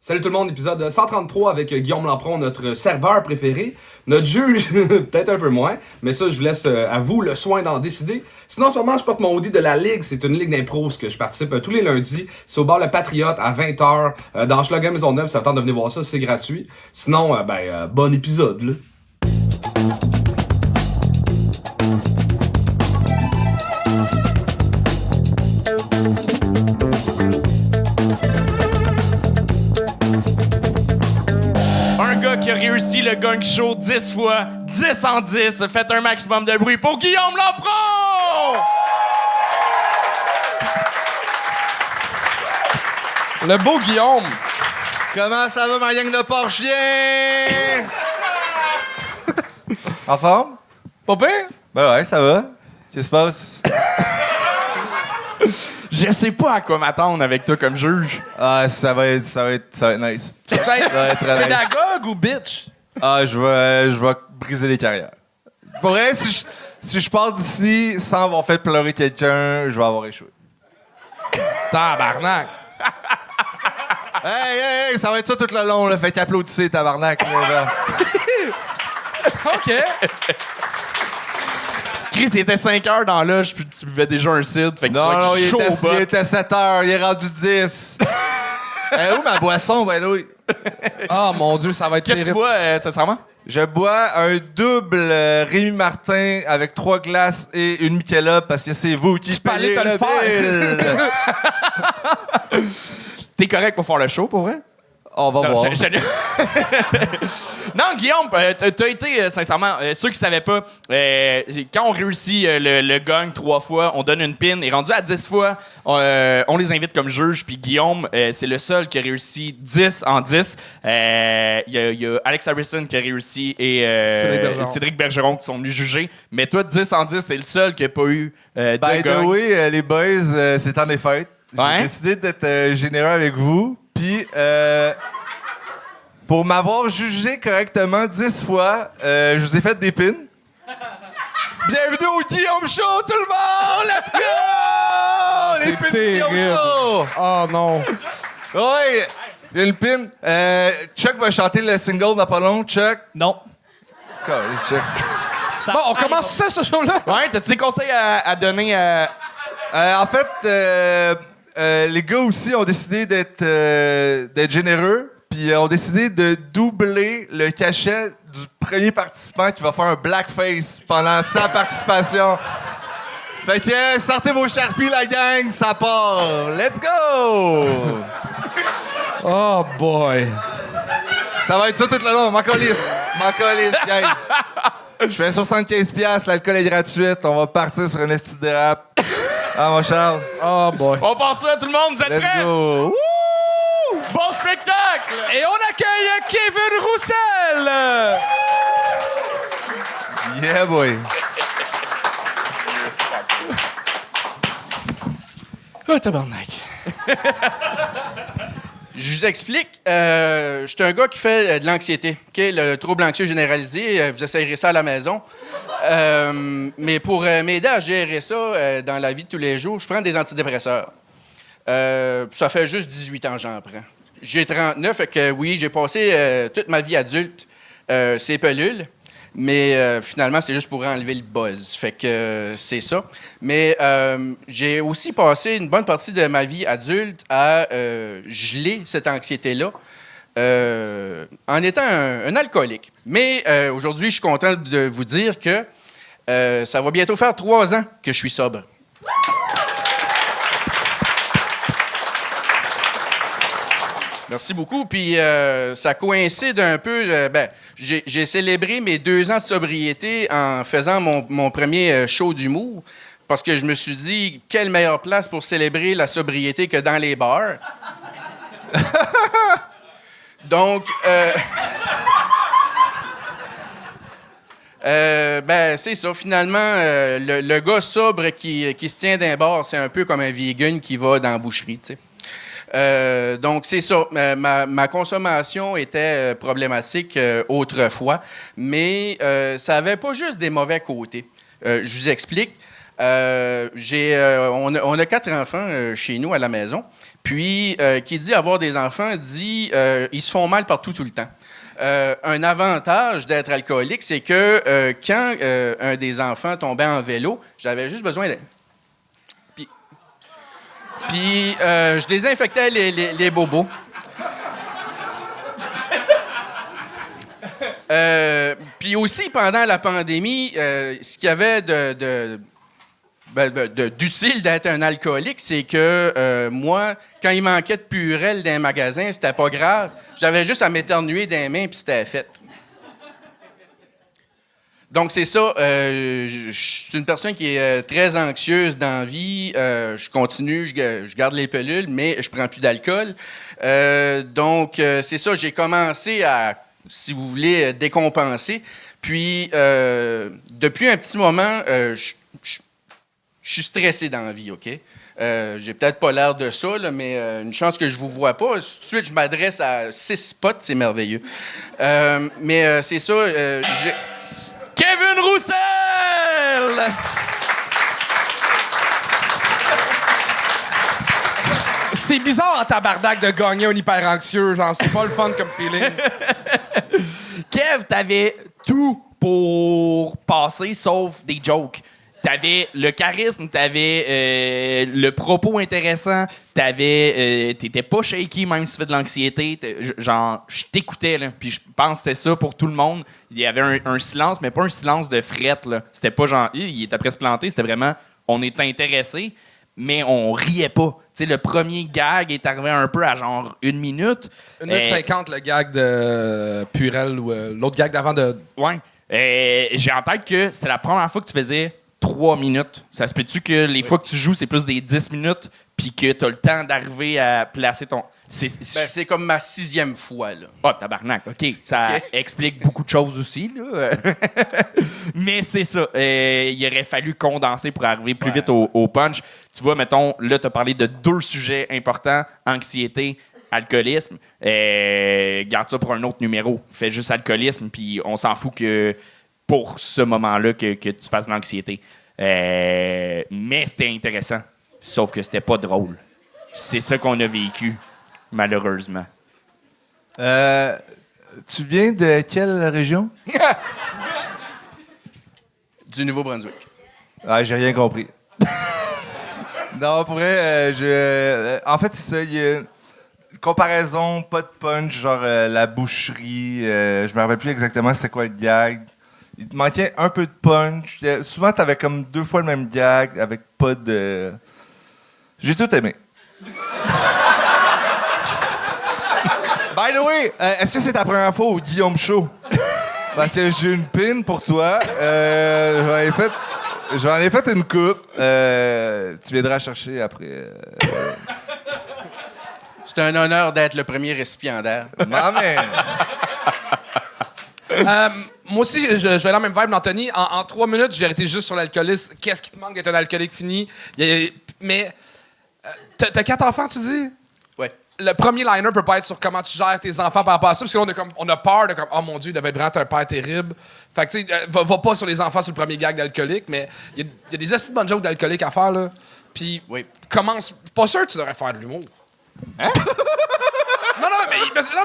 Salut tout le monde, épisode 133 avec Guillaume Lampron, notre serveur préféré. Notre juge, peut-être un peu moins, mais ça, je vous laisse à vous le soin d'en décider. Sinon, en ce moment, je porte mon hoodie de la Ligue. C'est une ligue d'impro que je participe tous les lundis. C'est au bar Le Patriote à 20h dans Hochelaga Maisonneuve. Ça tente de venir voir ça, c'est gratuit. Sinon, bon épisode, là. Qui a réussi le gang show 10 fois, 10 en 10. Faites un maximum de bruit pour Guillaume Lampron! Le beau Guillaume! Comment ça va, ma gang de porc-chien? En forme? Pas pire? Ben ouais, ça va. Qu'est-ce qui se passe? Je sais pas à quoi m'attendre avec toi comme juge. Ah, ça va être nice. Tu vas Ça va être très nice. pédagogue ou bitch? Ah, je vais briser les carrières. Pour vrai, si je pars d'ici sans avoir fait pleurer quelqu'un, je vais avoir échoué. Tabarnak! Hey, ça va être ça tout le long, là. Fait qu'applaudissez, tabarnak. Là. OK. Chris, il était 5 heures dans l'âge, puis tu buvais déjà un cidre. Fait que Non, tu vas être chaud au il bas. était 7 heures, il est rendu 10. Où ma boisson, ben oui? Oh mon Dieu, ça va être Qu'est-ce que tu terrible. bois, sincèrement? Je bois un double Rémi Martin avec 3 glaces et une Michelob parce que c'est vous qui peux aller payez te le le faire. bill. T'es correct pour faire le show, pour vrai? On va voir. Non, Guillaume, t'as été, sincèrement, ceux qui savaient pas, quand on réussit le gang 3 fois, on donne une pin. Et rendu à 10 fois, on les invite comme juge. Puis Guillaume, c'est le seul qui a réussi 10 en 10. Il y a Alex Harrison qui a réussi et Cédric Bergeron qui sont venus juger. Mais toi, 10 en 10, c'est le seul qui n'a pas eu de By the gang. way, les boys, c'est temps des fêtes. Ouais. J'ai décidé d'être généreux avec vous. Puis, pour m'avoir jugé correctement 10 fois, je vous ai fait des pins. Bienvenue au Guillaume Show, tout le monde! Let's go! Les C'est pins du Guillaume terrible. Show! Oh non. Ouais! Il y a une pin. Chuck va chanter le single dans pas long. Chuck. Non. Calais, Chuck. Bon, on commence ça, ce show-là? Ouais, t'as-tu des conseils à donner à... En fait, les gars aussi ont décidé d'être généreux, puis ont décidé de doubler le cachet du premier participant qui va faire un blackface pendant sa participation. Fait que sortez vos charpies, la gang, ça part. Let's go! Oh boy. Ça va être ça tout le long. M'en calisse, guys. Je fais 75$, l'alcool est gratuit. On va partir sur une esti de rap. Ah, mon Charles. Oh boy. On passe ça, tout le monde, vous êtes Let's prêts? go! Woo! Bon spectacle! Et on accueille Kevin Roussel! Yeah, boy. Oh, tabarnak. Je vous explique. Je suis un gars qui fait de l'anxiété. OK? Le trouble anxieux généralisé. Vous essayerez ça à la maison. Mais pour m'aider à gérer ça dans la vie de tous les jours, je prends des antidépresseurs. Ça fait juste 18 ans que j'en prends. J'ai 39, fait que oui, j'ai passé toute ma vie adulte ces pilules. Mais finalement, c'est juste pour enlever le buzz. Fait que c'est ça. Mais j'ai aussi passé une bonne partie de ma vie adulte à geler cette anxiété-là en étant un alcoolique. Mais aujourd'hui, je suis content de vous dire que ça va bientôt faire 3 ans que je suis sobre. Merci beaucoup. Puis ça coïncide un peu. J'ai célébré mes 2 ans de sobriété en faisant mon premier show d'humour. Parce que je me suis dit, quelle meilleure place pour célébrer la sobriété que dans les bars. Donc, c'est ça. Finalement, le gars sobre qui se tient d'un bar, c'est un peu comme un vegan qui va dans la boucherie, tu sais. Donc, c'est ça. Ma consommation était problématique autrefois, mais ça n'avait pas juste des mauvais côtés. Je vous explique. On a 4 enfants chez nous à la maison. Puis, qui dit avoir des enfants, dit ils se font mal partout tout le temps. Un avantage d'être alcoolique, c'est que quand un des enfants tombait en vélo, j'avais juste besoin de... Puis, je désinfectais les bobos. Puis aussi, pendant la pandémie, ce qu'il y avait d'utile d'être un alcoolique, c'est que moi, quand il manquait de Purell dans les magasins, c'était pas grave. J'avais juste à m'éternuer dans les mains, puis c'était fait. Donc, c'est ça. Je suis une personne qui est très anxieuse dans la vie. Je continue, je garde les pilules, mais je prends plus d'alcool. Donc, c'est ça. J'ai commencé à, si vous voulez, décompenser. Puis, depuis un petit moment, je suis stressé dans la vie, OK? J'ai peut-être pas l'air de ça, là, mais une chance que je vous vois pas. Tout de suite, je m'adresse à 6 potes, c'est merveilleux. Mais c'est ça. Kevin Roussel! C'est bizarre en tabarnak de gagner un hyper anxieux. Genre, c'est pas le fun comme feeling. Kev, t'avais tout pour passer, sauf des jokes. T'avais le charisme, t'avais le propos intéressant, t'étais pas shaky même si tu fais de l'anxiété. Genre, je t'écoutais, là, puis je pense que c'était ça pour tout le monde. Il y avait un silence, mais pas un silence de frette, là. C'était pas genre, il était presque planté, c'était vraiment, on était intéressé, mais on riait pas. Tu sais, le premier gag est arrivé un peu à genre 1 minute. 1 minute 50, le gag de Purell ou l'autre gag d'avant de... Ouais. J'ai en tête que c'était la première fois que tu faisais 3 minutes. Ça se peut-tu que les fois que tu joues, c'est plus des 10 minutes, puis que tu as le temps d'arriver à placer ton... C'est comme ma 6e fois, là. Ah, tabarnak, OK. Ça explique beaucoup de choses aussi, là. Mais c'est ça. Il aurait fallu condenser pour arriver plus vite au punch. Tu vois, mettons, là, tu as parlé de 2 sujets importants, anxiété, alcoolisme. Garde ça pour un autre numéro. Fais juste alcoolisme, puis on s'en fout que pour ce moment-là que tu fasses de l'anxiété. Mais c'était intéressant. Sauf que c'était pas drôle. C'est ça qu'on a vécu, malheureusement. Tu viens de quelle région? Du Nouveau-Brunswick. Ah, j'ai rien compris. Non, pour vrai, en fait, c'est ça. Il y a une comparaison, pas de punch, genre la boucherie. Je me rappelle plus exactement c'était quoi le gag. Il te manquait un peu de punch. Souvent, t'avais comme 2 fois le même gag avec pas de... J'ai tout aimé. By the way, est-ce que c'est ta première fois au Guillaume Show? Parce que j'ai une pin pour toi. J'en ai fait une coupe. Tu viendras chercher après. C'est un honneur d'être le premier récipiendaire. Mais... Moi aussi, je vais dans la même vibe d'Anthony. En 3 minutes, j'ai arrêté juste sur l'alcoolisme. Qu'est-ce qui te manque d'être un alcoolique fini? Mais t'as 4 enfants, tu dis? Oui. Le premier liner peut pas être sur comment tu gères tes enfants par rapport à ça, parce que là, on a peur de comme, oh mon Dieu, il devait être vraiment un père terrible. Fait que, tu sais, va pas sur les enfants sur le premier gag d'alcoolique, mais il y a des assez bonnes jokes d'alcoolique à faire, là. Puis, commence. Pas sûr que tu devrais faire de l'humour. Hein? Non,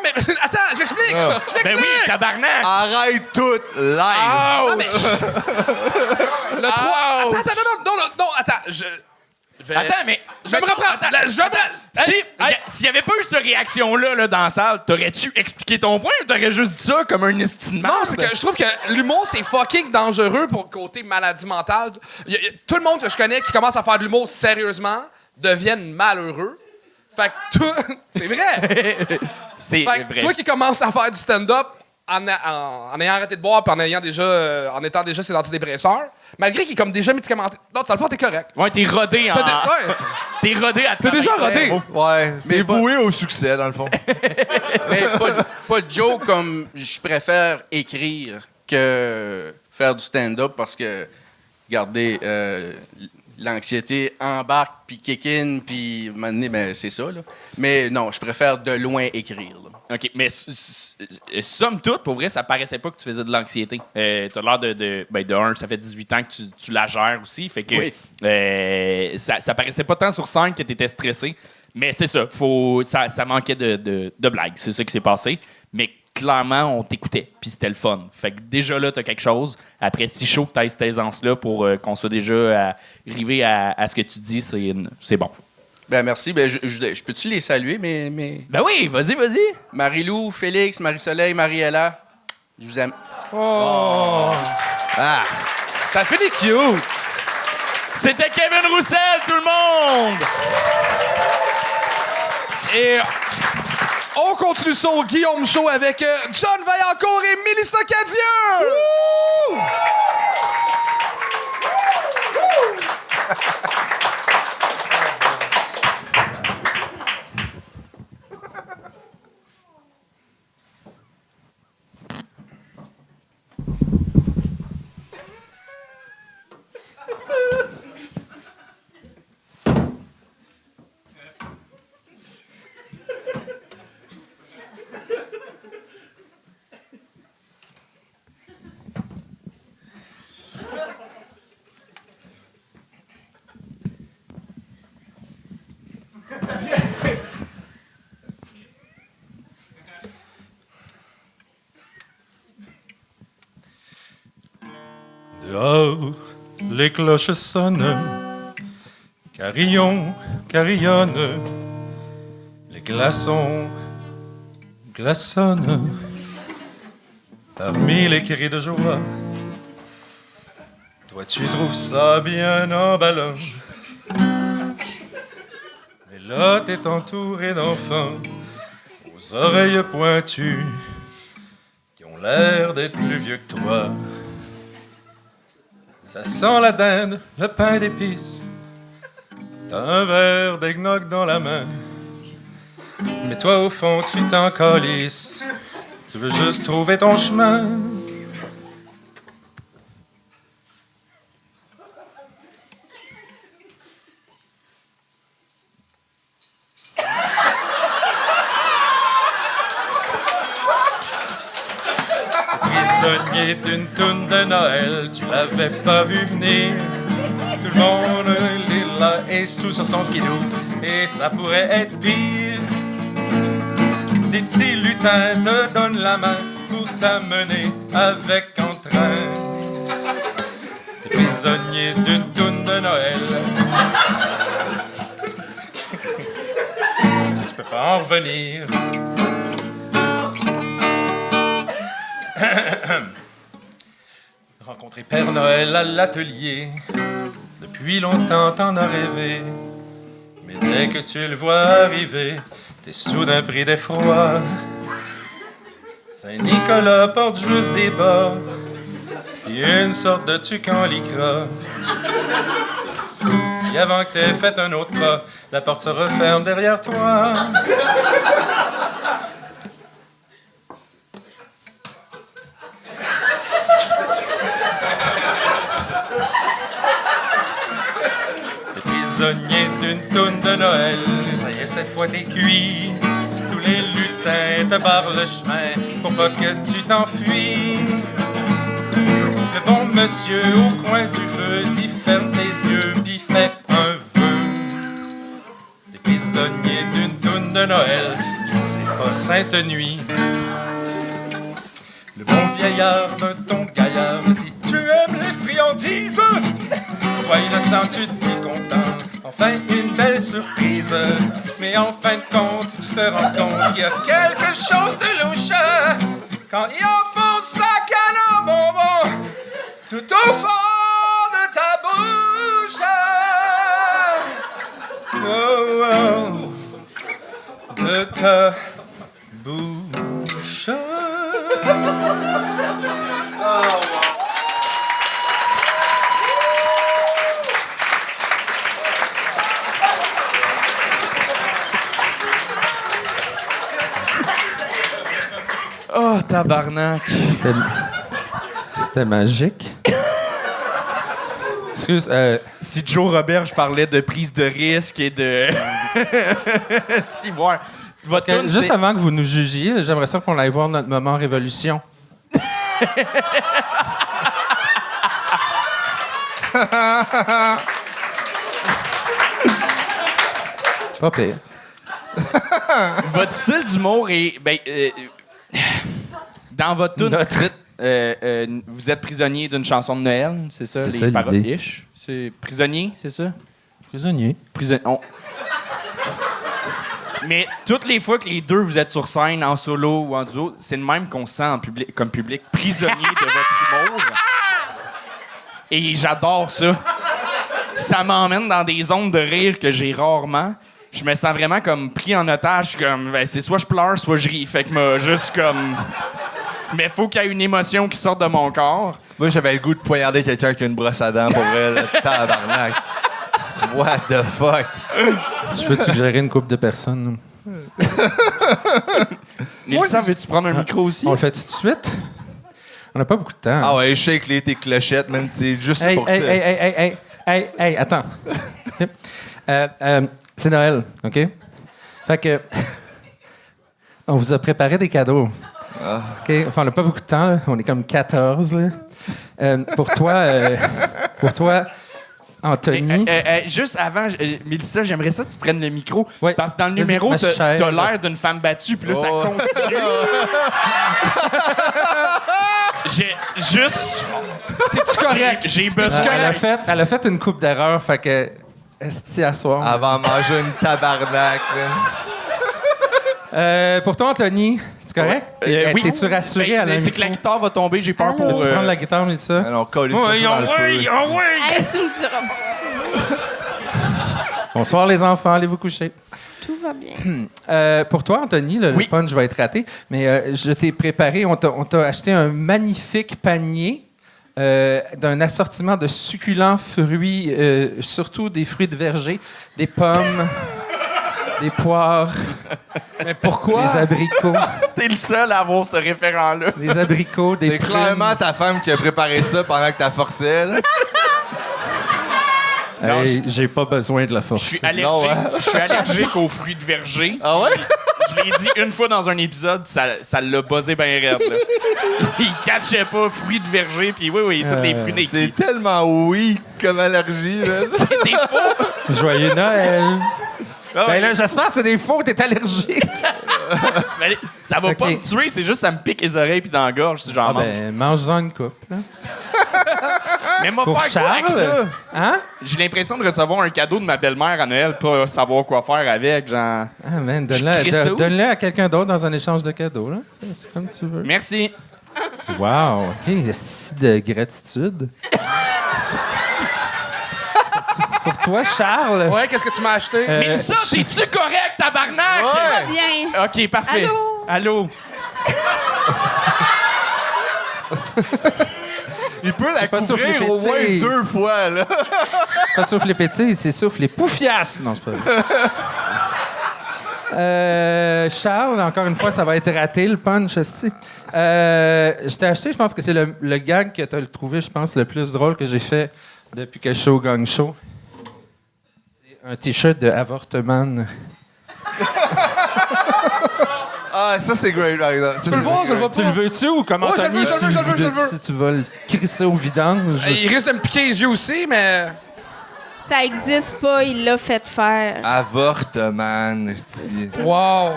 mais attends, je m'explique! Ben oui, tabarnak! Arrête tout live! Non, mais... Le 3... Non, attends, Attends, mais... Je vais me reprendre. S'il n'y avait pas eu cette réaction-là là, dans la salle, t'aurais-tu expliqué ton point ou t'aurais juste dit ça comme un estime? Non, c'est que je trouve que l'humour, c'est fucking dangereux pour le côté maladie mentale. Tout le monde que je connais qui commence à faire de l'humour sérieusement deviennent malheureux. Fait que toi... C'est vrai! C'est Fait que vrai. toi qui commences à faire du stand-up en ayant arrêté de boire et en étant déjà ses antidépresseurs, malgré qu'il est comme déjà médicamenté. Non, dans le fond, t'es correct. Ouais, t'es rodé en... T'es rodé à T'es déjà rodé. Ouais, mais voué au succès, dans le fond. Mais pas de joke comme je préfère écrire que faire du stand-up parce que, regardez, l'anxiété embarque, puis kick in, puis maintenant, ben, c'est ça. Là. Mais non, je préfère de loin écrire. Là. OK, mais somme toute, pour vrai, ça paraissait pas que tu faisais de l'anxiété. T'as l'air de un, ça fait 18 ans que tu la gères aussi, fait que Oui. ça paraissait pas tant sur scène que t'étais stressé. Mais c'est ça, ça manquait de blagues. C'est ça qui s'est passé. Mais clairement, on t'écoutait, puis c'était le fun. Fait que déjà là, t'as quelque chose. Après, si chaud que t'aies cette aisance-là pour qu'on soit déjà arrivé à ce que tu dis, c'est bon. Ben merci. Ben, je peux-tu les saluer, mais... Ben oui, vas-y. Marie-Lou, Félix, Marie-Soleil, Marie-Ella, je vous aime. Ça finit cute. C'était Kevin Roussel, tout le monde! Et on continue ça au Guillaume Show avec John Vaillancourt et Mélissa Cadieux! Dehors, les cloches sonnent, carillon, carillonne, les glaçons glaçonnent. Parmi les cris de joie, toi tu trouves ça bien emballant. Mais là t'es entouré d'enfants aux oreilles pointues qui ont l'air d'être plus vieux que toi. Ça sent la dinde, le pain d'épices. T'as un verre d'eggnog dans la main. Mais toi, au fond, tu t'en calisses. Tu veux juste trouver ton chemin. Prisonnier d'une toune de Noël, tu l'avais pas vu venir. Tout le monde est là et sous sur son skidoo, et ça pourrait être pire. Des petits lutins te donnent la main pour t'amener avec entrain. T'es prisonnier d'une toune de Noël. Tu peux pas en revenir. Rencontrer Père Noël à l'atelier, depuis longtemps t'en as rêvé. Mais dès que tu le vois arriver, t'es soudain pris d'effroi. Saint-Nicolas porte juste des bas, puis une sorte de tuque en lycra. Et avant que t'aies fait un autre pas, la porte se referme derrière toi. Prisonnier d'une toune de Noël, ça y est, cette fois t'es cuit. Tous les lutins te barrent le chemin pour pas que tu t'enfuis. Le bon monsieur au coin du feu dit ferme tes yeux pis fais un vœu. T'es prisonnier d'une toune de Noël, c'est pas Sainte Nuit. Le bon vieillard d'un ton gaillard dit tu aimes les friandises? Toi innocent tu te dis content, enfin une belle surprise. Mais en fin de compte, tu te rends compte qu'il y a quelque chose de louche quand il enfonce sa canne en bonbon tout au fond de ta bouche. Oh, oh, de ta bouche. Oh, tabarnak. C'était magique. Excuse, Si Joe Roberge parlait de prise de risque et de... si, ouais. Votre tune, juste c'est- avant que vous nous jugiez, j'aimerais ça qu'on aille voir notre moment révolution. Pas pire. Votre style d'humour est... dans votre tune, vous êtes prisonnier d'une chanson de Noël, c'est ça? C'est Les ça, paroles l'idée. ish. C'est prisonnier, c'est ça? Prisonnier. Mais toutes les fois que les deux vous êtes sur scène, en solo ou en duo, c'est le même qu'on se sent comme public, prisonnier de votre humour. Et j'adore ça. Ça m'emmène dans des zones de rire que j'ai rarement. Je me sens vraiment comme pris en otage. Je suis comme, c'est soit je pleure, soit je ris. Fait que moi, juste comme... Mais faut qu'il y ait une émotion qui sorte de mon corps. Moi, j'avais le goût de poignarder quelqu'un qui a une brosse à dents, pour vrai, là. Tabarnak. What the fuck? Je peux te suggérer une couple de personnes. Nélissa, veux-tu prendre un micro aussi? On le fait tout de suite? On n'a pas beaucoup de temps. Ah ouais, shake-les tes clochettes, man. C'est juste Hey, pour hey, ça. hey, attends. C'est Noël, OK? Fait que... on vous a préparé des cadeaux. OK? Enfin, on n'a pas beaucoup de temps, là. On est comme 14, là. Pour toi, Anthony... Juste avant, Mélissa, j'aimerais ça que tu prennes le micro. Ouais. Parce que dans le Vas-y, numéro, ma t'as chère. l'air d'une femme battue, puis là, ça continue. J'ai juste... T'es-tu correct? J'ai besoin... elle a fait une coupe d'erreurs, fait que... Esti à soir. Avant de manger une tabarnak, man. Pour toi, Anthony, c'est correct? Oui. T'es-tu rassuré à la C'est que la guitare va tomber, j'ai peur pour... Peux-tu prendre la guitare, Mélissa? Alors, colle ça dans le feu. esti. Hey, tu me diras pas. Bonsoir, les enfants. Allez vous coucher. Tout va bien. Pour toi, Anthony, le punch va être raté, mais je t'ai préparé, on t'a acheté un magnifique panier d'un assortiment de succulents fruits, surtout des fruits de verger, des pommes, des poires, Mais pourquoi? des abricots, T'es le seul à avoir ce référent-là. des abricots, des C'est prunes. clairement ta femme qui a préparé ça pendant que t'as forcé, là. Hey, j'ai pas besoin de la Je force. suis Non, hein? allergique aux fruits de verger. Ah ouais? Je l'ai dit une fois dans un épisode, ça l'a buzzé bien raide. Là. Il catchait pas fruits de verger, puis oui, tous les fruits C'est d'équipe. tellement oui comme allergie, là. C'est des faux. Joyeux Noël! Ah, Ben là, j'espère que c'est des faux, t'es allergique. mais ça va Ok. pas me tuer, c'est juste ça me pique les oreilles puis dans la gorge si j'en mange. Ben, mange-en une coupe. Là. Mais moi, Pour faire quoi avec ça? Charles? Hein? J'ai l'impression de recevoir un cadeau de ma belle-mère à Noël, pas savoir quoi faire avec, genre... Ah, man, Je crée ça où? donne-le à quelqu'un d'autre dans un échange de cadeaux. Là. C'est comme tu veux. Merci. Wow, OK, ici de gratitude. Pour toi, Charles. Ouais, qu'est-ce que tu m'as acheté? Mais ça, t'es-tu correct, tabarnak? Bien. OK, parfait. Allô? Il peut la pas souffler couvrir au moins pétille. 2 fois, là. Pas souffle les pétilles, c'est souffle les poufiasses. Non, c'est pas vrai. Charles, encore une fois, ça va être raté, le punch, esti. Je t'ai acheté, je pense que c'est le gag que tu as trouvé, je pense, le plus drôle que j'ai fait depuis que Show Gang Show. C'est un T-shirt de Avortement. Ah, ça, c'est great, par exemple. Tu peux le voir, je le vois Tu le pas. veux-tu ou comme Ouais, je le Anthony, veux, je le veux, je le veux. si tu vas le crisser au vidange? Il risque de me piquer les yeux aussi, mais... Ça existe pas, il l'a fait faire. Avortement, esti. Wow.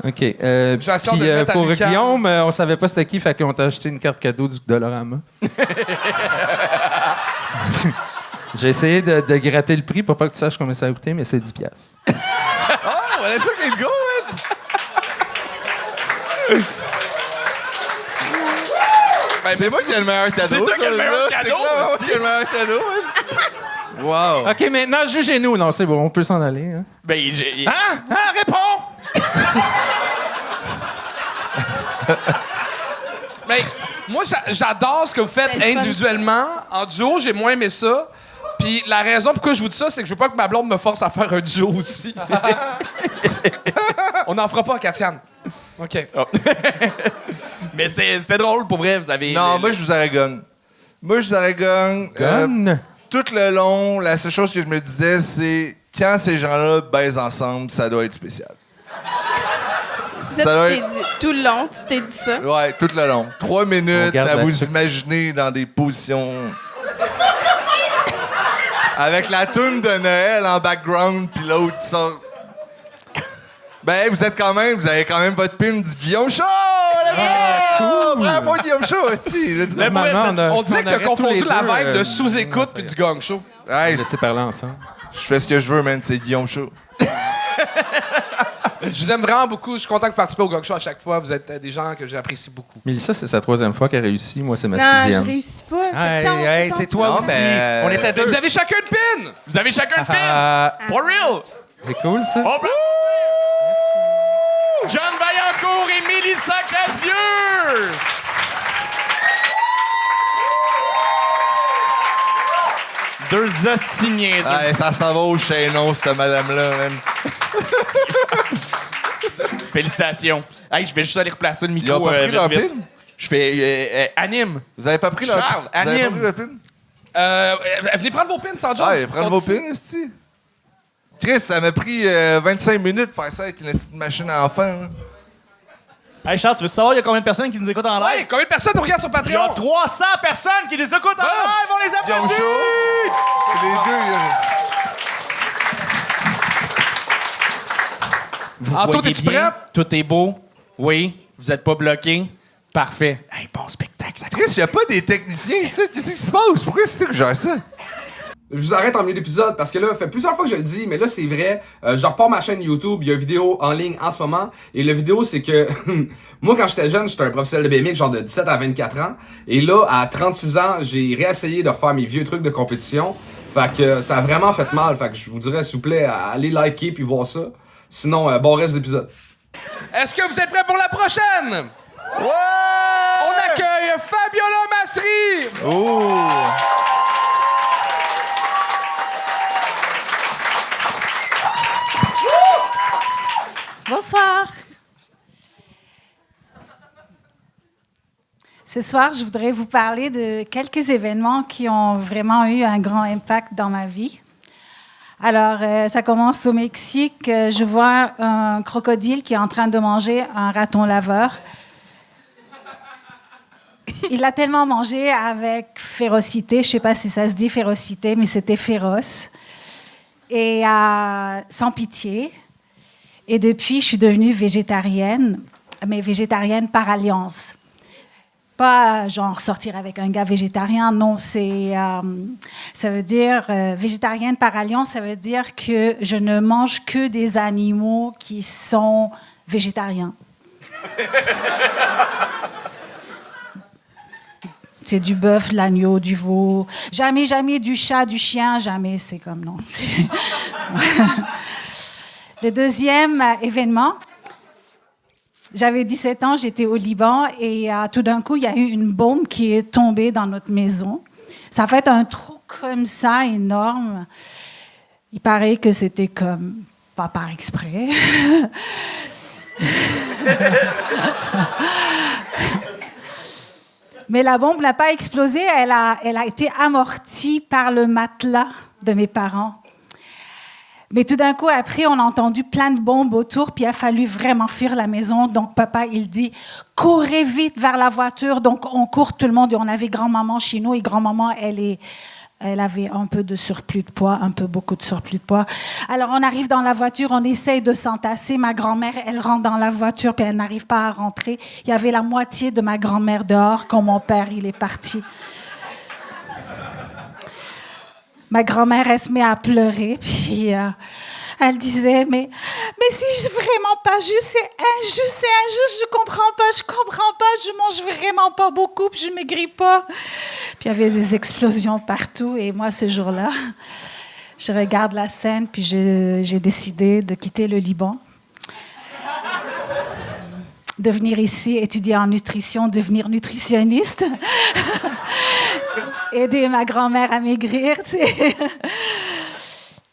OK. J'assure de Puis, le mettre à pour Lucam. Guillaume, on savait pas c'était qui, fait qu'on t'a acheté une carte cadeau du Dollarama. J'ai essayé de gratter le prix pour pas que tu saches combien ça a coûté, mais c'est 10$. Ah, voilà ça qui est le go, man! Ben, C'est moi qui ai le meilleur cadeau. C'est toi qui as le ça, meilleur là. cadeau, C'est clairement moi qui ai le meilleur cadeau, man. Wow. OK, maintenant, jugez-nous. Non, c'est bon, on peut s'en aller. Hein? Ben, j'ai... Hein? Réponds! Mais moi, j'adore ce que vous faites C'est le fun, individuellement. En duo, j'ai moins aimé ça. Puis la raison pourquoi je vous dis ça, c'est que je veux pas que ma blonde me force à faire un duo aussi. On n'en fera pas, Katiane. OK. Mais c'était drôle, pour vrai, vous avez... Non, moi, je vous aurais gun. Moi, je vous aurais gun. Gun? Tout le long, la seule chose que je me disais, c'est quand ces gens-là baisent ensemble, ça doit être spécial. Ça, doit tu t'es dit, tout le long, tu t'es dit ça. Ouais, tout le long. 3 On minutes garde à vous là-dessus. imaginer dans des positions. Avec la toune de Noël en background, puis l'autre sort. Ben, vous avez quand même votre pin du Guillaume Show! Bravo, Guillaume Show aussi! On dirait que t'as confondu la vibe de sous-écoute puis puis du gang show. Hey, laisser parler ensemble. je fais ce que je veux, man, c'est Guillaume Show. Je vous aime vraiment beaucoup. Je suis content que vous participez au gang show à chaque fois. Vous êtes des gens que j'apprécie beaucoup. Mélissa, c'est sa 3e fois qu'elle réussit. Moi, c'est ma Non, 6e. je réussis pas. Hey, hey, c'est toi Non, aussi. ben, On est à 2. Vous avez chacun une pin! Vous avez chacun une pin! For real! C'est cool, ça. On peut- John Vaillancourt et Mélissa Cadieux! Deux ostiniers. Hey, ça s'en va au chaînon, cette madame-là, man. Félicitations. Hey, je vais juste aller replacer le Ils micro ont pas pris leur vite. pin? Je fais anime. Vous avez pas pris leur Charles, pin? Vous avez pas anime. pris le pin? Venez prendre vos pins sans joke. Ah, prendre vos pins, esti. Chris, ça m'a pris 25 minutes de faire ça avec une petite machine à enfant. Hein. Hey Charles, tu veux savoir il y a combien de personnes qui nous écoutent en live? Ouais, combien de personnes nous regardent sur Il y a Patreon? 300 personnes qui nous écoutent en live! On les Guillaume applaudit! Show. C'est les deux. Vous Anto, voyez t'es-tu bien? prête? Tout est beau. Oui. Vous êtes pas bloqué. Parfait. Hey, bon spectacle. Ça Chris, y a pas des techniciens ici. Qu'est-ce qui se passe? Pourquoi c'est toi que gère ça? Je vous arrête en milieu d'épisode parce que là, ça fait plusieurs fois que je le dis, mais là, c'est vrai. Je repars ma chaîne YouTube, il y a une vidéo en ligne en ce moment. Et la vidéo, c'est que moi, quand j'étais jeune, j'étais un professionnel de BMX, genre de 17 à 24 ans. Et là, à 36 ans, j'ai réessayé de refaire mes vieux trucs de compétition. Fait que ça a vraiment fait mal. Fait que je vous dirais, s'il vous plaît, allez liker puis voir ça. Sinon, bon reste d'épisode. Est-ce que vous êtes prêts pour la prochaine? Ouais! On accueille Fabiola Massery! Oh! Bonsoir. Ce soir, je voudrais vous parler de quelques événements qui ont vraiment eu un grand impact dans ma vie. Alors, ça commence au Mexique. Je vois un crocodile qui est en train de manger un raton laveur. Il l'a tellement mangé avec férocité. Je ne sais pas si ça se dit férocité, mais c'était féroce. Et sans pitié. Et depuis, je suis devenue végétarienne, mais végétarienne par alliance. Pas genre sortir avec un gars végétarien, non, ça veut dire, végétarienne par alliance, ça veut dire que je ne mange que des animaux qui sont végétariens. C'est du bœuf, de l'agneau, du veau. Jamais du chat, du chien, jamais. C'est comme non. Le deuxième événement, j'avais 17 ans, j'étais au Liban et tout d'un coup, il y a eu une bombe qui est tombée dans notre maison. Ça a fait un trou comme ça, énorme. Il paraît que c'était comme, pas par exprès. Mais la bombe n'a pas explosé, elle a été amortie par le matelas de mes parents. Mais tout d'un coup, après, on a entendu plein de bombes autour, puis il a fallu vraiment fuir la maison. Donc, papa, il dit, courez vite vers la voiture. Donc, on court tout le monde. Et on avait grand-maman chez nous. Et grand-maman, elle avait un peu de surplus de poids, beaucoup de surplus de poids. Alors, on arrive dans la voiture, on essaye de s'entasser. Ma grand-mère, elle rentre dans la voiture, puis elle n'arrive pas à rentrer. Il y avait la moitié de ma grand-mère dehors quand mon père, il est parti. Ma grand-mère, elle se met à pleurer, puis elle disait, mais c'est vraiment pas juste, c'est injuste, je comprends pas, je mange vraiment pas beaucoup, puis je maigris pas. Puis il y avait des explosions partout, et moi, ce jour-là, je regarde la scène, puis j'ai décidé de quitter le Liban, de venir ici étudier en nutrition, devenir nutritionniste. Aider ma grand-mère à maigrir, tu sais.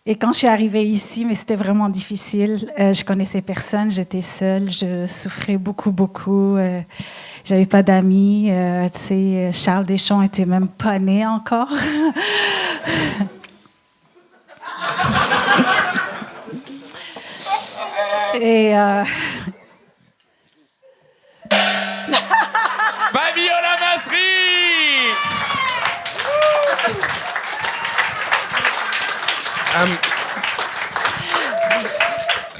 Et quand je suis arrivée ici, mais c'était vraiment difficile. Je connaissais personne, j'étais seule, je souffrais beaucoup. J'avais pas d'amis. Tu sais, Charles Deschamps était même pas né encore. Et Fabiola Massery!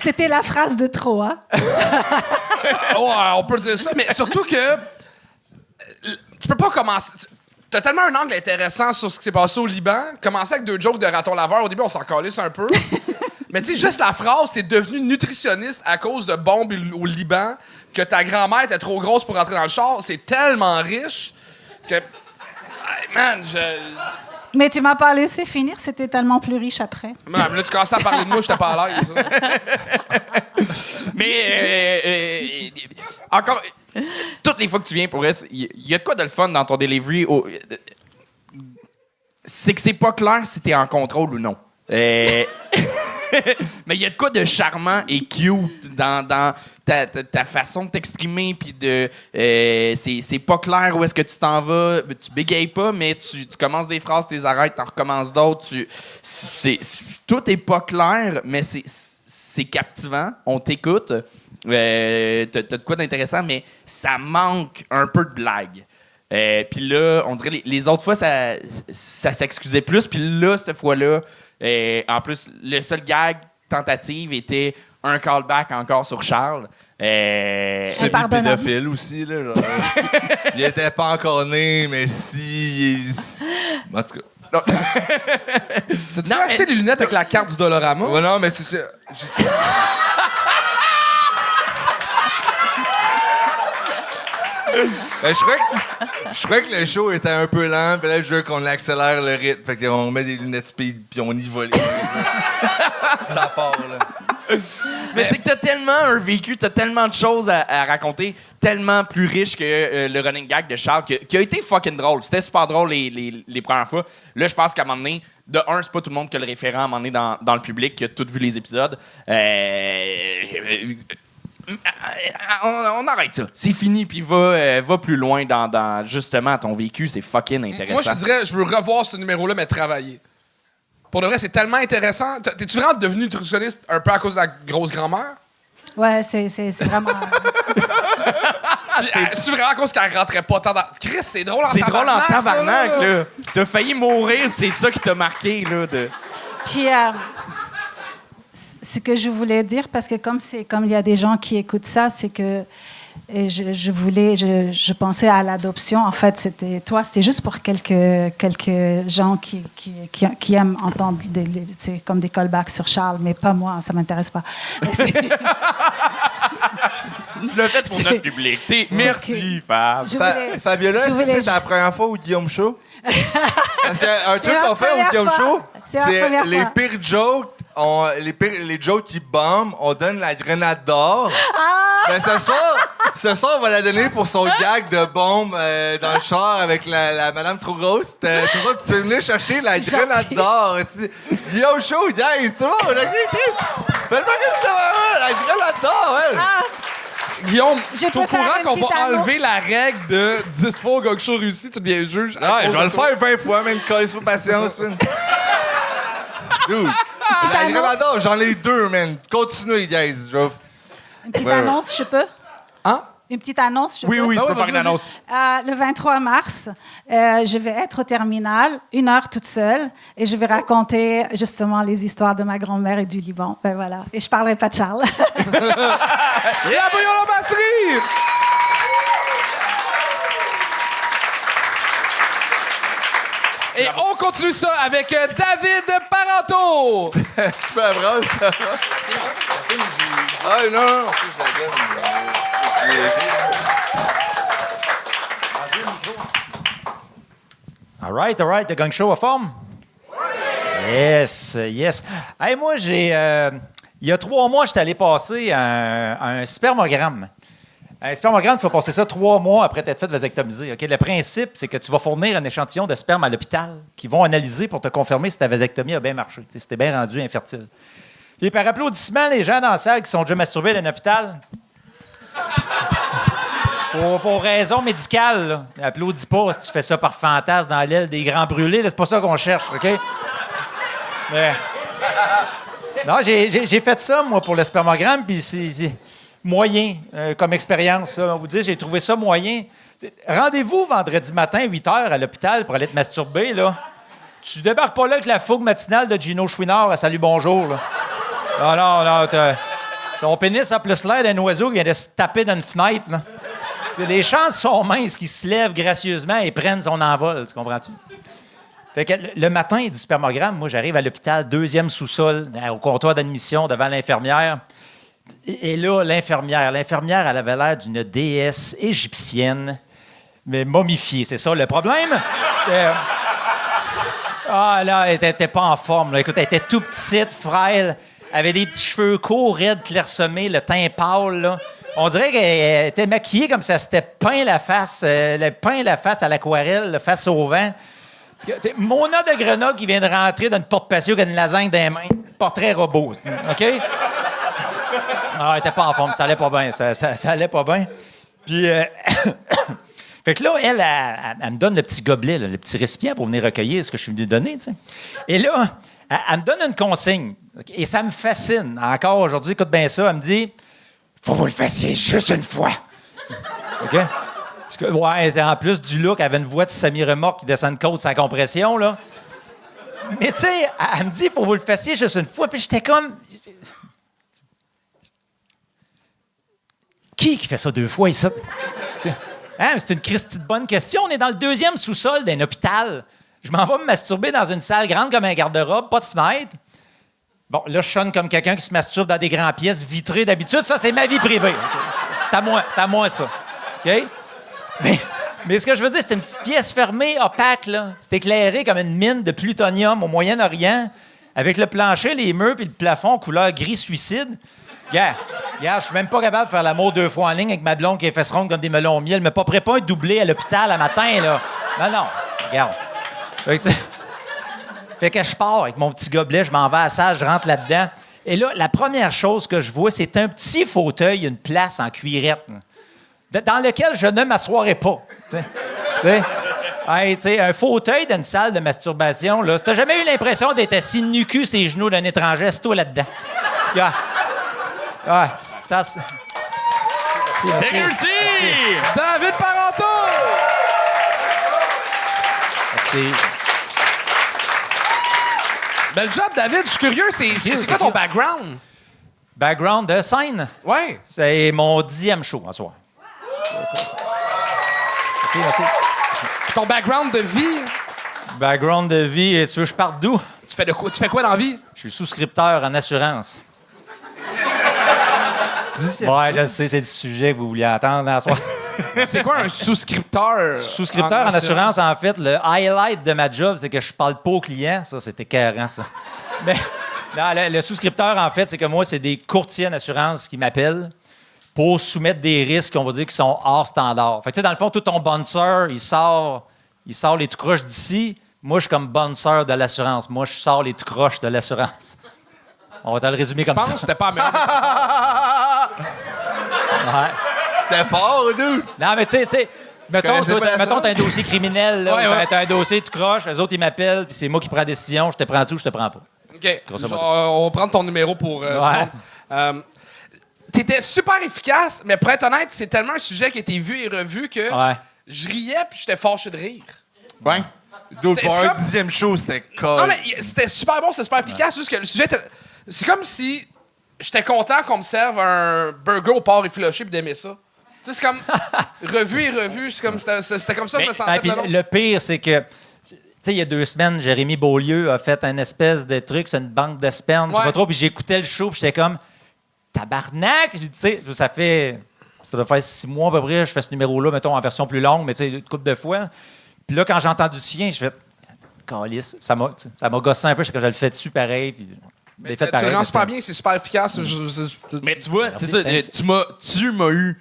C'était la phrase de trop, hein? Ouais, on peut dire ça, mais surtout que tu peux pas commencer. T'as tellement un angle intéressant sur ce qui s'est passé au Liban. Commencer avec 2 jokes de raton laveur, au début, on s'en calisse un peu. Mais tu sais, juste la phrase, t'es devenu nutritionniste à cause de bombes au Liban, que ta grand-mère était trop grosse pour rentrer dans le char, c'est tellement riche que. Hey, man, Mais tu m'as pas laissé finir, c'était tellement plus riche après. Man, là, tu commençais à parler de moi, j'étais pas à l'aise. Mais encore, toutes les fois que tu viens pour elle, il y a de quoi de le fun dans ton delivery. C'est que c'est pas clair si t'es en contrôle ou non. Mais il y a de quoi de charmant et cute dans ta façon de t'exprimer, puis c'est pas clair où est-ce que tu t'en vas. Tu bégayes pas, mais tu commences des phrases, tu les arrêtes, t'en recommences d'autres. Tout est pas clair, mais c'est captivant. On t'écoute. T'as de quoi d'intéressant, mais ça manque un peu de blague. Puis là, on dirait les autres fois, ça s'excusait plus. Puis là, cette fois-là, en plus, le seul gag tentative était un callback encore sur Charles. C'est le pédophile aussi, là. Genre, il était pas encore né, mais si... En tout cas... T'as-tu acheté des lunettes avec la carte du Dollarama? Ouais, non, mais c'est ça. Ben, je crois que le show était un peu lent, puis là, je veux qu'on accélère le rythme. Fait qu'on met des lunettes speed, puis on y va. Ça part, là. Mais c'est que t'as tellement un vécu, t'as tellement de choses à raconter, tellement plus riche que le running gag de Charles, qui a été fucking drôle. C'était super drôle les premières fois. Là, je pense qu'à un moment donné, de un, c'est pas tout le monde qui a le référent à un moment donné dans le public, qui a tout vu les épisodes. On arrête ça. C'est fini, puis va plus loin dans justement ton vécu. C'est fucking intéressant. Moi, je te dirais, je veux revoir ce numéro-là, mais travailler. Pour de vrai, c'est tellement intéressant. T'es-tu vraiment devenu nutritionniste un peu à cause de la grosse grand-mère? Ouais, c'est vraiment... C'est vraiment à cause qu'elle rentrait pas tant dans... Chris, c'est drôle en c'est tabarnak, drôle en tabarnak, ça, là. T'as failli mourir, pis c'est ça qui t'a marqué, là. Puis, ce que je voulais dire, parce que comme il y a des gens qui écoutent ça, c'est que je pensais à l'adoption. En fait, c'était juste pour quelques gens qui aiment entendre comme des callbacks sur Charles, mais pas moi, ça m'intéresse pas. Tu l'as fait pour notre public. Merci, Fab. Fabiola, est-ce que c'est la première fois au Guillaume Show? Parce qu'un truc qu'on fait au Guillaume Show, c'est les pires jokes. Les jokes qui bombent, on donne la grenade d'or. Ben, ce soir, on va la donner pour son gag de bombe dans le char avec la madame trop grosse. Ce soir, tu peux venir chercher la grenade d'or. Guillaume Show, yes, tout le monde, fais-le pas que c'était la grenade d'or, ouais. Guillaume, tu es au peux faire courant une qu'on va petite annonce? enlever la règle de 10 fois au gag show réussi, tu deviens juge? Ouais, je vais le faire 20 fois, mais une colle sur patience, man. Dude. La grenade d'or, j'en ai 2, man. Continuez, guys. Une petite annonce, je peux? Hein? Une petite annonce, je peux? Oui, tu peux faire une annonce. Le 23 mars, je vais être au terminal, 1 heure toute seule, et je vais raconter justement les histoires de ma grand-mère et du Liban. Ben voilà. Et je parlerai pas de Charles. Et à la batterie! Et on continue ça avec David Parenteau. Tu peux apprendre ça? Ah non! All right, le gang show à forme? Yes. Hey, moi, il y a 3 mois, j'étais allé passer un spermogramme. Un spermogramme, tu vas passer ça 3 mois après t'être fait vasectomiser. Okay? Le principe, c'est que tu vas fournir un échantillon de sperme à l'hôpital qui vont analyser pour te confirmer si ta vasectomie a bien marché, si t'es bien rendu infertile. Puis par applaudissement, les gens dans la salle qui sont déjà masturbés à l'hôpital, pour raison médicale, là, applaudis pas si tu fais ça par fantasme dans l'aile des grands brûlés. Là, c'est pas ça qu'on cherche, OK? Mais... Non, j'ai fait ça, moi, pour le spermogramme, puis c'est moyen comme expérience. On vous dit, j'ai trouvé ça moyen. Rendez-vous vendredi matin, 8 h, à l'hôpital pour aller te masturber, là. Tu débarques pas là avec la fougue matinale de Gino Chouinard à Salut Bonjour, là. Non, Ton pénis a plus l'air d'un oiseau qui vient de se taper dans une fenêtre, là. Les chances sont minces qu'il se lève gracieusement et prenne son envol, tu comprends-tu? Fait que le matin du spermogramme, moi, j'arrive à l'hôpital, 2e sous-sol, au comptoir d'admission, devant l'infirmière. Et là, l'infirmière, elle avait l'air d'une déesse égyptienne, mais momifiée. C'est ça le problème? Ah, là, elle était pas en forme. Là. Écoute, elle était tout petite, frêle, avait des petits cheveux courts, raides, clairsemés, le teint pâle, là. On dirait qu'elle était maquillée comme ça s'était peint la face à l'aquarelle, face au vent. Mona de Grenoble qui vient de rentrer dans une porte patio qui a une lasagne dans les mains. Portrait robot, OK? Ah, elle était pas en forme, ça allait pas bien. Ça allait pas bien. Puis, fait que là, elle me donne le petit gobelet, là, le petit récipient pour venir recueillir ce que je suis venu donner, tu sais. Et là, elle me donne une consigne. Et ça me fascine. Encore aujourd'hui, écoute bien ça, elle me dit... Faut que vous le fassiez juste une fois. OK? Parce que, ouais, en plus du look, elle avait une voix de semi-remorque qui descend une côte sans compression, là. Mais tu sais, elle me dit, faut que vous le fassiez juste une fois. Puis j'étais comme... Qui fait ça 2 fois ici? Hein, c'est une Christie de bonne question. On est dans le 2e sous-sol d'un hôpital. Je m'en vais me masturber dans une salle grande comme un garde-robe, pas de fenêtre. Bon, là, je sonne comme quelqu'un qui se masturbe dans des grandes pièces vitrées d'habitude. Ça, c'est ma vie privée. C'est à moi, ça. OK? Mais ce que je veux dire, c'est une petite pièce fermée, opaque, là. C'est éclairé comme une mine de plutonium au Moyen-Orient, avec le plancher, les murs puis le plafond couleur gris suicide. Regarde, je suis même pas capable de faire l'amour 2 fois en ligne avec ma blonde qui est fesses rondes comme des melons au miel. Mais pas prêt pas un doublé à l'hôpital à matin, là. Non, regarde. Fait que je pars avec mon petit gobelet, je m'en vais à la salle, je rentre là-dedans. Et là, la première chose que je vois, c'est un petit fauteuil, une place en cuirette, dans lequel je ne m'assoirai pas. Un fauteuil dans une salle de masturbation, là, si t'as jamais eu l'impression d'être assis nu-cul ses genoux d'un étranger, assis-toi là-dedans. C'est réussi! David Parenteau! Merci. Bel job, David. Je suis curieux. C'est quoi ton background? Background de scène? Ouais. C'est mon 10e show en soir. Merci. Ton background de vie? Background de vie, tu veux que je parte d'où? Tu fais quoi dans la vie? Je suis souscripteur en assurance. Ouais, je sais, c'est le sujet que vous vouliez entendre en soir. C'est quoi un souscripteur? Souscripteur en assurance, en fait, le highlight de ma job, c'est que je parle pas aux clients. Ça, c'était écœurant, ça. Mais non, le souscripteur, en fait, c'est que moi, c'est des courtiers en assurance qui m'appellent pour soumettre des risques, on va dire, qui sont hors standard. Fait que, tu sais, dans le fond, tout ton bonne sœur, il sort les tout croches d'ici. Moi, je suis comme bonne sœur de l'assurance. Moi, je sors les tout croches de l'assurance. On va te le résumer comme ça. Je pense que c'était pas la meilleure. Ouais. C'était fort, nous! Non, mais tu sais, mettons, t'as un dossier criminel, là, ouais. t'as un dossier, tu croches, eux autres, ils m'appellent, puis c'est moi qui prends la décision, je te prends-tu ou je te prends pas. OK. On va prendre ton numéro pour... Ouais. T'étais super efficace, mais pour être honnête, c'est tellement un sujet qui a été vu et revu que je riais puis j'étais fâché de rire. Ouais. Pour C'est un comme- 10e show, c'était cool. Non, mais c'était super bon, c'était super efficace, juste que le sujet était... C'est comme si j'étais content qu'on me serve un burger au porc effiloché puis d'aimer ça. Tu sais, c'est comme revu et revu, c'était comme ça, je me sentais Puis tout le long. le pire, c'est que, tu sais, il y a 2 semaines, Jérémy Beaulieu a fait une espèce de truc, c'est une banque de sperme, je sais Ouais. pas trop, puis j'écoutais le show, puis j'étais comme, tabarnak! J'ai dit, tu sais, ça doit faire 6 mois à peu près, je fais ce numéro-là, mettons, en version plus longue, mais tu sais, une couple de fois. Puis là, quand j'ai entendu le sien, je fais, câlisse, ça m'a gossé un peu, je le fais dessus pareil, puis je l'ai fait Tu pareil. le rends mais super c'était- bien, c'est super efficace. Mais tu vois, c'est ça. Merci. Tu m'as eu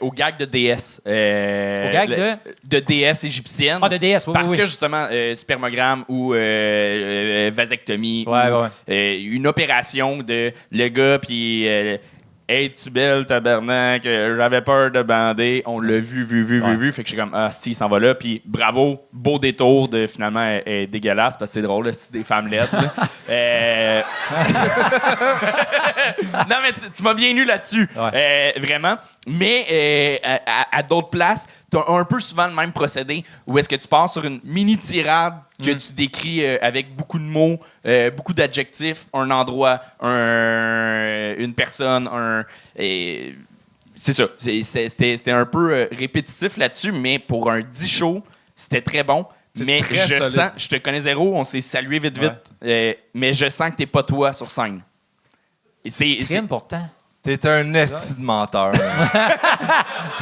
au gag de DS. Au gag de DS égyptienne. Ah, de DS, oui, Parce oui. que justement, spermogramme ou vasectomie. Ouais, ou, ouais. une opération de le gars, puis hey, tu belle, tabarnak, j'avais peur de bander. On l'a vu. Fait que j'ai comme, ah, si, il s'en va là. Puis bravo, beau détour de finalement, elle est dégueulasse parce que c'est drôle, là, c'est des femmes lettres. Non, mais tu m'as bien eu là-dessus. Vraiment. Mais à d'autres places, tu as un peu souvent le même procédé où est-ce que tu pars sur une mini-tirade que tu décris avec beaucoup de mots, beaucoup d'adjectifs, un endroit, une personne, c'est ça. C'était un peu répétitif là-dessus, mais pour un 10 show, c'était très bon. Mais je te connais zéro, on s'est salué vite, mais je sens que t'es pas toi sur scène. Crime, pourtant. T'es un esti de menteur.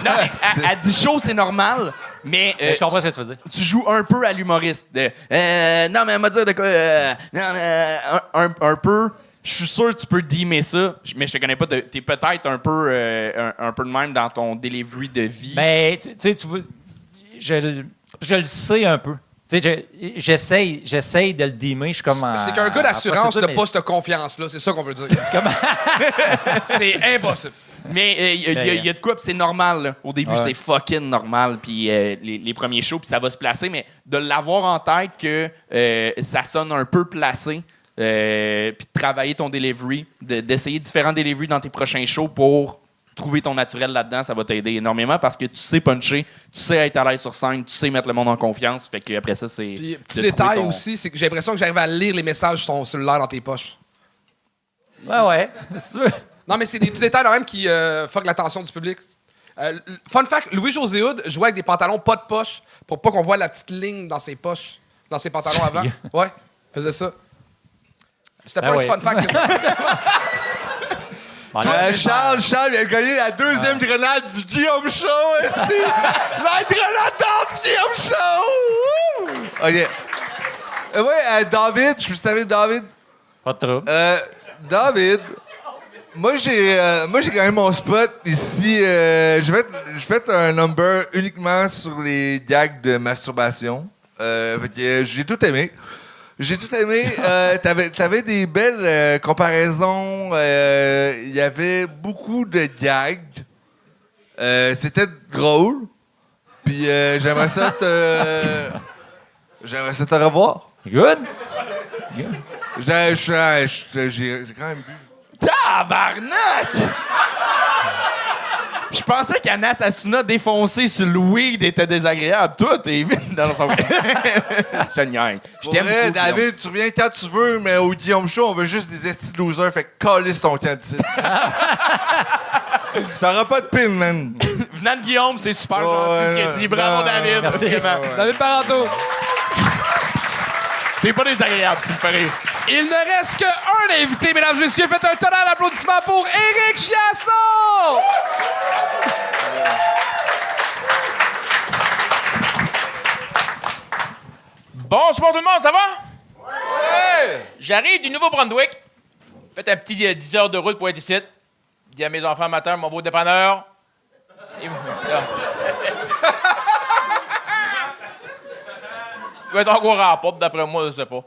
Non, mais à 10 shows, c'est normal, mais... je comprends ce que tu veux dire. Tu joues un peu à l'humoriste. Non, mais elle m'a dit de quoi... non, mais un peu... Je suis sûr que tu peux dimmer ça, mais je te connais pas. T'es peut-être un peu de même dans ton delivery de vie. Mais, tu sais, je le sais un peu. Tu sais, j'essaye de le dimmer. Je suis comme c'est qu'un gars d'assurance n'a pas cette confiance-là. C'est ça qu'on veut dire. C'est impossible. Mais il y a de quoi, puis c'est normal. Là. Au début, c'est fucking normal, puis les premiers shows, puis ça va se placer. Mais de l'avoir en tête que ça sonne un peu placé, puis de travailler ton delivery, d'essayer différents deliveries dans tes prochains shows pour trouver ton naturel là-dedans, ça va t'aider énormément parce que tu sais puncher, tu sais être à l'aise sur scène, tu sais mettre le monde en confiance. Fait que après ça, c'est. Puis, petit détail aussi, c'est que j'ai l'impression que j'arrive à lire les messages sur ton cellulaire dans tes poches. Ouais, c'est sûr. Non, mais c'est des petits détails quand même qui fuck l'attention du public. Fun fact, Louis-José Hood jouait avec des pantalons pas de poche pour pas qu'on voit la petite ligne dans ses poches, dans ses pantalons avant. Ouais, faisait ça. C'était pas un fun fact. Charles vient de gagner la deuxième grenade du Guillaume Show, esti! La grenade d'or du Guillaume Show! OK. David, je me suis tapé David. Pas de trouble. David, moi j'ai gagné mon spot ici. J'ai fait un number uniquement sur les gags de masturbation. Fait que j'ai tout aimé. T'avais des belles comparaisons. Il y avait beaucoup de gags. C'était drôle. Puis j'aimerais ça te revoir. Good. J'ai quand même bu. Tabarnak! Je pensais qu'Anas Asuna défoncé sur le weed était désagréable. Toi, t'es vite dans son... Je t'aime beaucoup, David, tu reviens quand tu veux, mais au Guillaume Show, on veut juste des estis de losers, fait que calisse ton camp de titre. T'auras pas de pin, man. Venant de Guillaume, c'est super gentil ce qu'il a dit. Bravo, David. Merci. David Parenteau. T'es pas désagréable, tu me fais rire. Il ne reste qu'un invité, mesdames et messieurs. Faites un tonnerre d'applaudissements pour Éric Chiasson! Bonsoir tout le monde, ça va? Ouais! J'arrive du Nouveau-Brunswick. Faites un petit 10 heures de route pour être ici. Dis à mes enfants matin, mon beau dépanneur. Il doit être encore à la porte, d'après moi, je sais pas.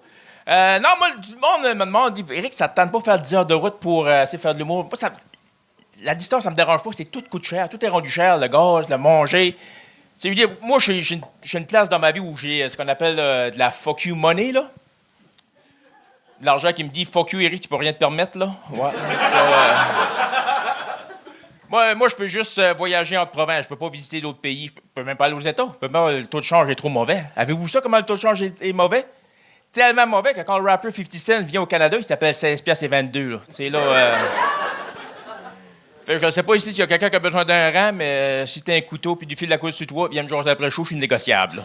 Non, moi, tout le monde me demande, dit, Éric, ça te tente pas de faire 10 heures de route pour faire de l'humour? Moi, la distance, ça me dérange pas, c'est tout coûte cher, tout est rendu cher, le gaz, le manger. Je veux dire, moi, j'ai une place dans ma vie où j'ai ce qu'on appelle de la fuck you money, là. De l'argent qui me dit, fuck you, Éric, tu peux rien te permettre, là. Ouais. Moi, je peux juste voyager entre provinces. Je peux pas visiter d'autres pays. Je peux même pas aller aux États. Le taux de change est trop mauvais. Avez-vous ça, comment le taux de change est mauvais? Tellement mauvais que quand le rapper 50 Cent vient au Canada, il s'appelle 16,22 $. Là. C'est là... Fait que je sais pas ici s'il y a quelqu'un qui a besoin d'un rang, mais si t'as un couteau puis du fil de la coude sur toi, viens me jaser après chaud, je suis négociable.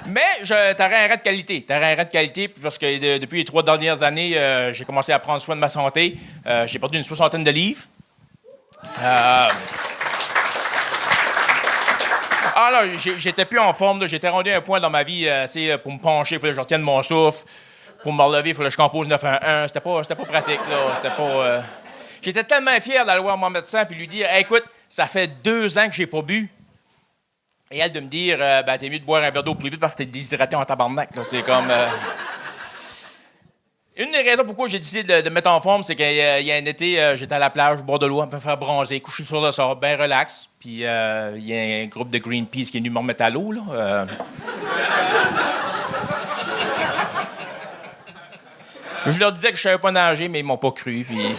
Mais t'aurais un rang de qualité. T'aurais un rang de qualité parce que depuis les 3 dernières années, j'ai commencé à prendre soin de ma santé. J'ai perdu une 60aine de livres. Ah là, j'étais plus en forme. Là. J'étais rendu à un point dans ma vie, pour me pencher, il fallait que je retienne mon souffle. Pour me relever, il fallait que je compose 9-1-1. C'était pas pratique, là. C'était pas... J'étais tellement fier d'aller voir mon médecin et lui dire hey, « écoute, ça fait 2 ans que j'ai pas bu. » Et elle de me dire ben, t'es mieux de boire un verre d'eau plus vite parce que t'es déshydraté en tabarnak. Là. C'est comme... Une des raisons pourquoi j'ai décidé de me mettre en forme, c'est qu'il y a un été, j'étais à la plage, au bord de l'eau, me faire bronzer, coucher sur le sort, bien relax. Puis il y a un groupe de Greenpeace qui est venu me remettre à l'eau. Là. Je leur disais que je savais pas nager, mais ils m'ont pas cru. Puis,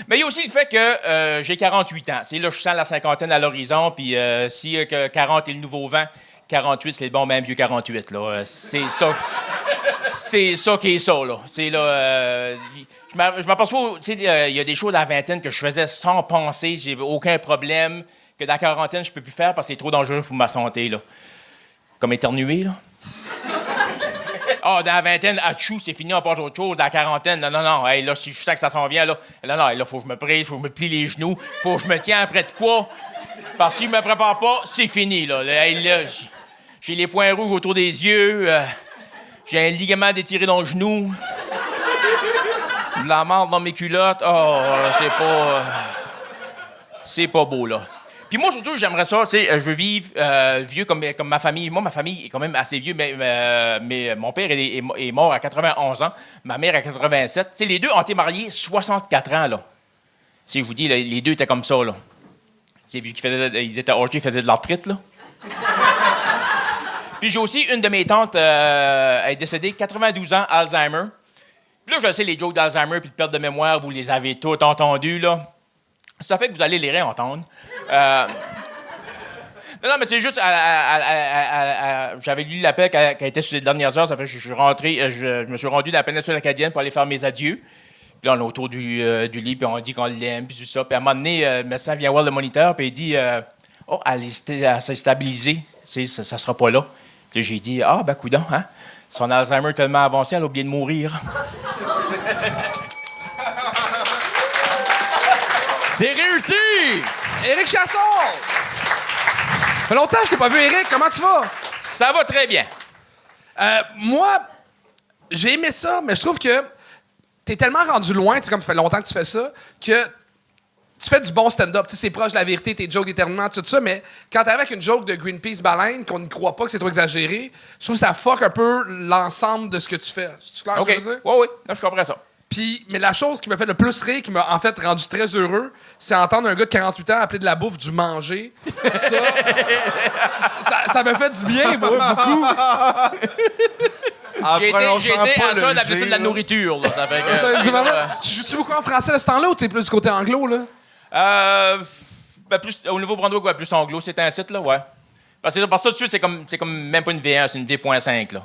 mais il y a aussi le fait que j'ai 48 ans. C'est là que je sens la cinquantaine à l'horizon. Puis si 40 est le nouveau vent, 48, c'est le bon même vieux 48. Là. C'est ça. C'est ça qui est ça, là. C'est là... je m'aperçois, tu sais, il y a des choses à la vingtaine que je faisais sans penser, j'ai aucun problème, que dans la quarantaine, je peux plus faire parce que c'est trop dangereux pour ma santé, là. Comme éternuer, là. Dans la vingtaine, atchou, c'est fini, on passe à autre chose. Dans la quarantaine, non. Hey, là, si je sens que ça s'en vient, là, là, faut que je me prise, faut que je me plie les genoux, faut que je me tiens après de quoi. Parce que si je me prépare pas, c'est fini, là. Là, j'ai les points rouges autour des yeux, j'ai un ligament détiré dans le genou, de la marde dans mes culottes. C'est pas beau, là. Puis moi, surtout, j'aimerais ça, tu sais, je veux vivre vieux comme ma famille. Moi, ma famille est quand même assez vieux, mais mon père est mort à 91 ans, ma mère à 87. Tu sais, les deux ont été mariés 64 ans, là. Si je vous dis, là, les deux étaient comme ça, là. Tu sais, vu qu'ils étaient âgés, ils faisaient de l'arthrite, là. Puis j'ai aussi une de mes tantes, elle est décédée, 92 ans, Alzheimer. Puis là, je sais, les jokes d'Alzheimer puis de perte de mémoire, vous les avez tous entendus, là. Ça fait que vous allez les réentendre. Non, mais c'est juste... j'avais lu l'appel qu'elle était sur les dernières heures. Ça fait que je suis rentré... je me suis rendu dans la péninsule acadienne pour aller faire mes adieux. Puis là, on est autour du lit, puis on dit qu'on l'aime, puis tout ça. Puis à un moment donné, le médecin vient voir le moniteur, puis il dit... elle s'est stabilisée. Ça sera pas là. Puis j'ai dit, ben coudonc, hein? Son Alzheimer est tellement avancé, elle a oublié de mourir. C'est réussi! Éric Chasson! Ça fait longtemps que je t'ai pas vu, Éric. Comment tu vas? Ça va très bien. Moi, j'ai aimé ça, mais je trouve que t'es tellement rendu loin, tu sais, comme ça fait longtemps que tu fais ça, que tu fais du bon stand-up. Tu sais, c'est proche de la vérité, tes jokes d'éternuement, tout ça, mais quand t'arrives avec une joke de Greenpeace baleine, qu'on ne croit pas que c'est trop exagéré, je trouve que ça fuck un peu l'ensemble de ce que tu fais. C'est clair ce que je veux dire? Oui, là, je comprends ça. Puis, mais la chose qui m'a fait le plus rire, qui m'a en fait rendu très heureux, c'est entendre un gars de 48 ans appeler de la bouffe du manger. Ça m'a fait du bien, moi, beaucoup. J'ai été à ça d'appeler ça de la nourriture, là. Ça fait que... Tu joues-tu beaucoup en français à ce temps-là ou tu es plus du côté anglo, là? Plus, au Nouveau-Brunswick, ouais, plus anglo, c'est un site, là, ouais. Parce que ça, tout de suite, c'est comme même pas une V1, c'est une V.5, là.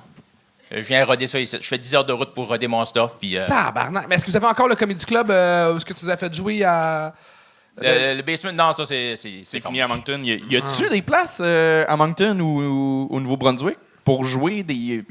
Je viens roder ça ici. Je fais 10 heures de route pour roder mon stuff. Puis, Tabarnak! Mais est-ce que vous avez encore le Comedy Club où est-ce que tu nous as fait jouer à... Le basement, non, ça, c'est fini à Moncton. Y a-tu des places à Moncton ou au Nouveau-Brunswick pour jouer des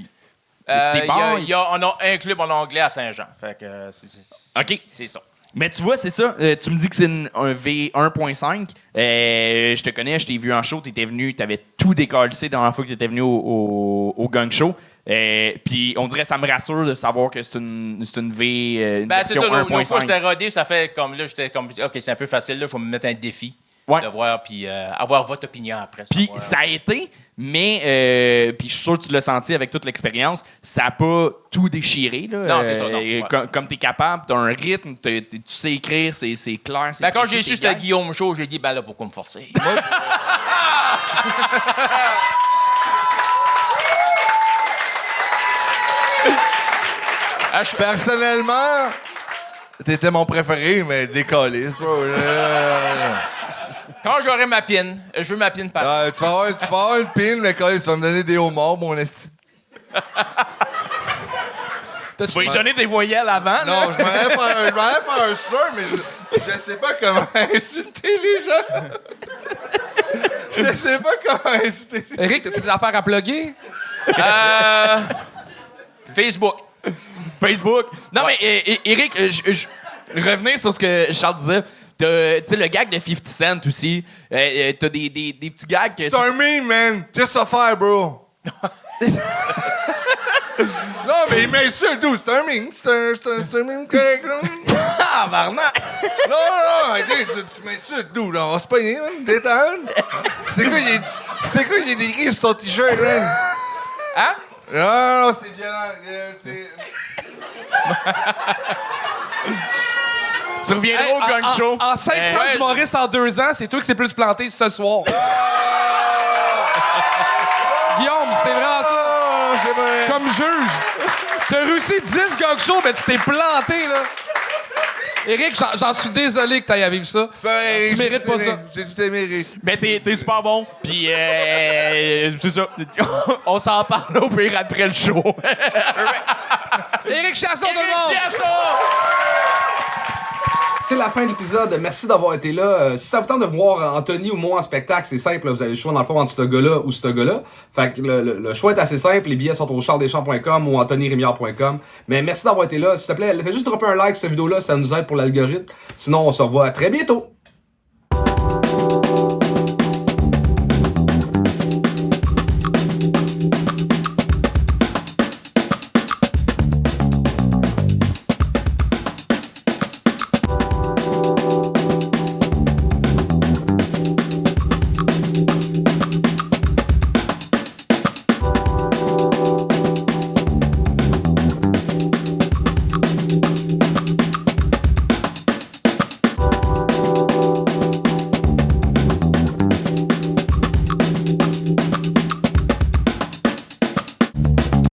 bars? On a un club en anglais à Saint-Jean. Fait que c'est ça. Mais tu vois, c'est ça. Tu me dis que c'est un V1.5. Je te connais, je t'ai vu en show. T'étais venu, t'avais tout décalissé dans la fois que t'étais venu au Gang Show. Puis on dirait que ça me rassure de savoir que c'est une V, une version 1.5. L'autre fois, j'étais rodé, ça fait comme là, j'étais comme, OK, c'est un peu facile, là, je vais me mettre un défi de voir, puis avoir votre opinion après. Puis ça a été, mais puis je suis sûr que tu l'as senti avec toute l'expérience, ça n'a pas tout déchiré. Là. Non, c'est ça. Non, comme tu es capable, tu as un rythme, tu sais écrire, c'est clair. Quand j'ai su que c'était Guillaume Chaud, j'ai dit, ben là, pourquoi me forcer? Personnellement, t'étais mon préféré, mais décaliste, bro. Quand j'aurai ma pine, je veux ma pine par. Tu vas avoir une pine, mais quand tu vas me donner des homards, mon esti. Tu vas lui donner des voyelles avant, non, je m'en allais faire un slur, mais je sais pas comment insulter les gens. Je sais pas comment insulter. Éric, t'as-tu des affaires à plugger? Facebook. Non, mais Éric, revenir sur ce que Charles disait. Tu sais, le gag de 50 Cent aussi. T'as des petits gags que... C'est un meme, man. Just a fire, bro. Non, mais il m'insulte, d'où? C'est un meme. C'est un meme correct, là. Ah, Varnac! Non, tu m'insultes, d'où? On va se pogner, man. Détendre. C'est quoi j'ai décrit sur ton t-shirt, man? Hein? Non, c'est violent. Tu reviendras au Gang Show. En 500 humoristes en 2 ans, c'est toi qui s'est plus planté ce soir. Guillaume, c'est vraiment ça. C'est vrai. Comme juge. T'as réussi 10 gog shows, mais tu t'es planté, là. Éric, j'en suis désolé que t'ailles à vivre ça. C'est pas vrai, Tu mérites pas ça. J'ai tout aimé, Eric. Mais t'es super bon. Puis, c'est ça. On s'en parle au pire après le show. Éric Chasson, tout le monde! C'est la fin de l'épisode. Merci d'avoir été là. Si ça vous tente de voir Anthony ou moi en spectacle, c'est simple. Vous avez le choix dans le fond entre ce gars-là ou ce gars-là. Fait que le choix est assez simple. Les billets sont au charlesdeschamps.com ou anthonyrémillard.com. Mais merci d'avoir été là. S'il te plaît, fais juste dropper un like sur cette vidéo-là. Ça nous aide pour l'algorithme. Sinon, on se revoit très bientôt.